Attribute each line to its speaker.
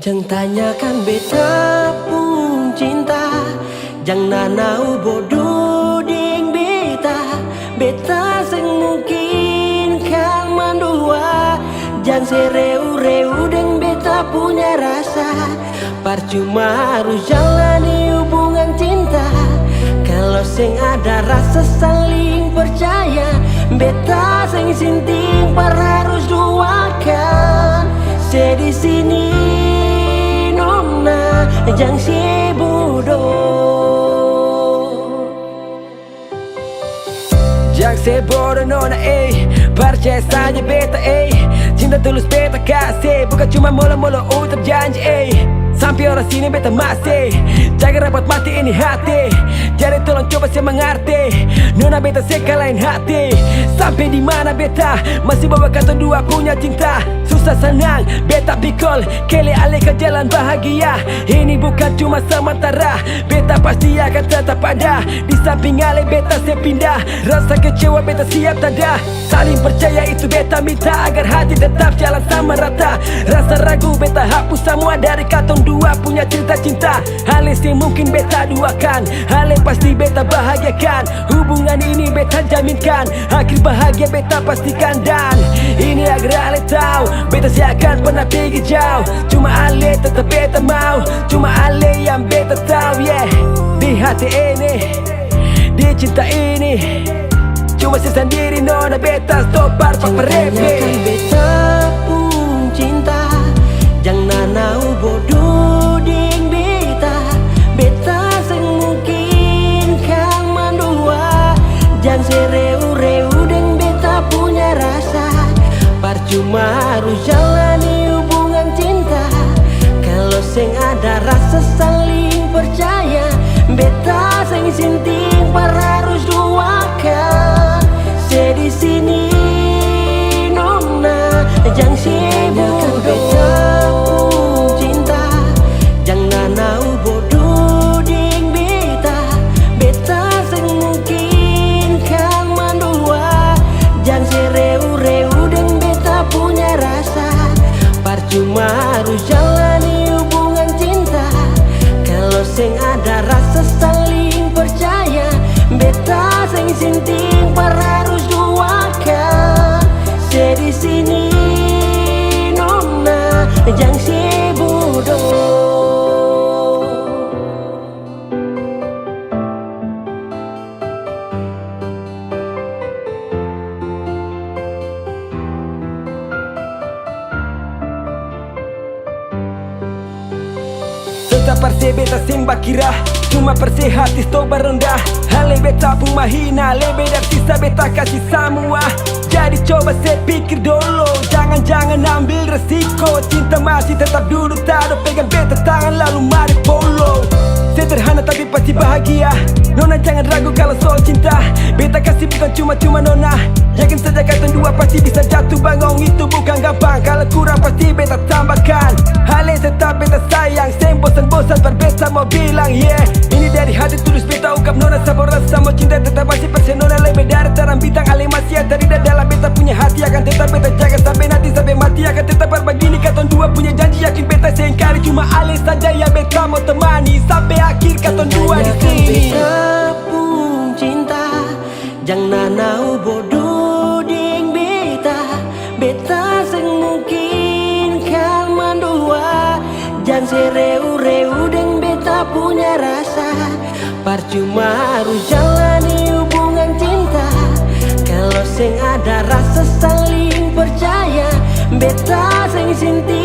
Speaker 1: Jang tanyakan beta pun cinta, jang nanau bodoh ding beta. Beta sing mungkin kan mandua, jang sereu-reu deng beta punya rasa. Percuma harus jalani hubungan cinta kalau sing ada rasa saling percaya. Beta sing sinting par harus doakan. Sedih sini nona jang si bodoh,
Speaker 2: jang si bodoh nona percaya saja beta cinta tulus beta kasih, bukan cuma molo-molo ucap janji sampai orang sini beta masih jaga rapat mati ini hati. Jadi tolong coba saya mengerti, nona beta sekalain hati. Sampai di mana beta masih bawa kata dua punya cinta. Susah senang beta pikul kele alih ke jalan bahagia. Ini bukan cuma sementara, beta pasti akan tetap ada. Di samping alih beta saya pindah, rasa kecewa beta siap tanda. Saling percaya itu beta minta, agar hati tetap jalan sama rata. Rasa ragu beta hapus semua dari katong dua punya cinta-cinta. Hal yang mungkin beta duakan, hal yang pasti beta bahagiakan. Hubungan ini beta jaminkan, akhir bahagia beta pastikan. Dan ini agar ale tahu, beta seakan pernah pergi jauh. Cuma ale tetap beta mau, cuma ale yang beta tahu di hati ini, di cinta ini. Cuma saya sendiri nona beta stop parpak perepe.
Speaker 1: Tanyakan beta pun cinta, jang nanau bodoh ding beta. Beta sing mungkin kan mandua, jang sereu-reu deng beta punya rasa. Percuma harus jalani hubungan cinta kalau sing ada rasa saling percaya. Beta sing sinting par harus doakan. Sedih sini nona jang si bodoh, cinta jang nanau bodoh ding beta. Beta sing mungkin kan mandua, jang sereu-reu deng beta punya rasa. Percuma harus jalani hubungan cinta kalau sing ada rasa saling percaya. Beta sing sinting par harus doakan. Sedih sini nona jang si bodoh.
Speaker 2: Tetap perse beta simba kira, cuma perse hati sto berendah. Hale beta pun mahina, lebih dari sisa beta kasih semua. Jadi coba saya pikir dulu, jangan-jangan ambil resiko. Cinta masih tetap duduk taruh, pegang beta tangan lalu mari polo. Sederhana tapi pasti bahagia, nona jangan ragu kalau soal cinta. Beta kasih bukan cuma-cuma nona, yakin saja kata dua pasti bisa jatuh bangun. Itu bukan gampang, kalau kurang pasti beta tambahkan. Hal yang tetap beta sayang, sem bosan-bosan berbeta mau bilang ini dari hati tulus beta ungkap nona. Sabor rasa mau cinta tetap masih persen nona. Lebih dari terang bintang ale masih ada di dalam beta punya hati. Akan tetap beta jaga sampai nanti sampai mati. Akan tetap berbagini katon dua punya janji, yakin beta seingkari. Cuma ale saja yang beta mau temani sampai akhir katon dua di sini.
Speaker 1: Beta pun cinta, jang nanau bodoh ding beta. Beta sing mungkin kan mandua, jang sereu-reu deng beta punya rasa. Percuma harus jalani hubungan cinta kalau sing ada rasa saling percaya. Beta sing sinti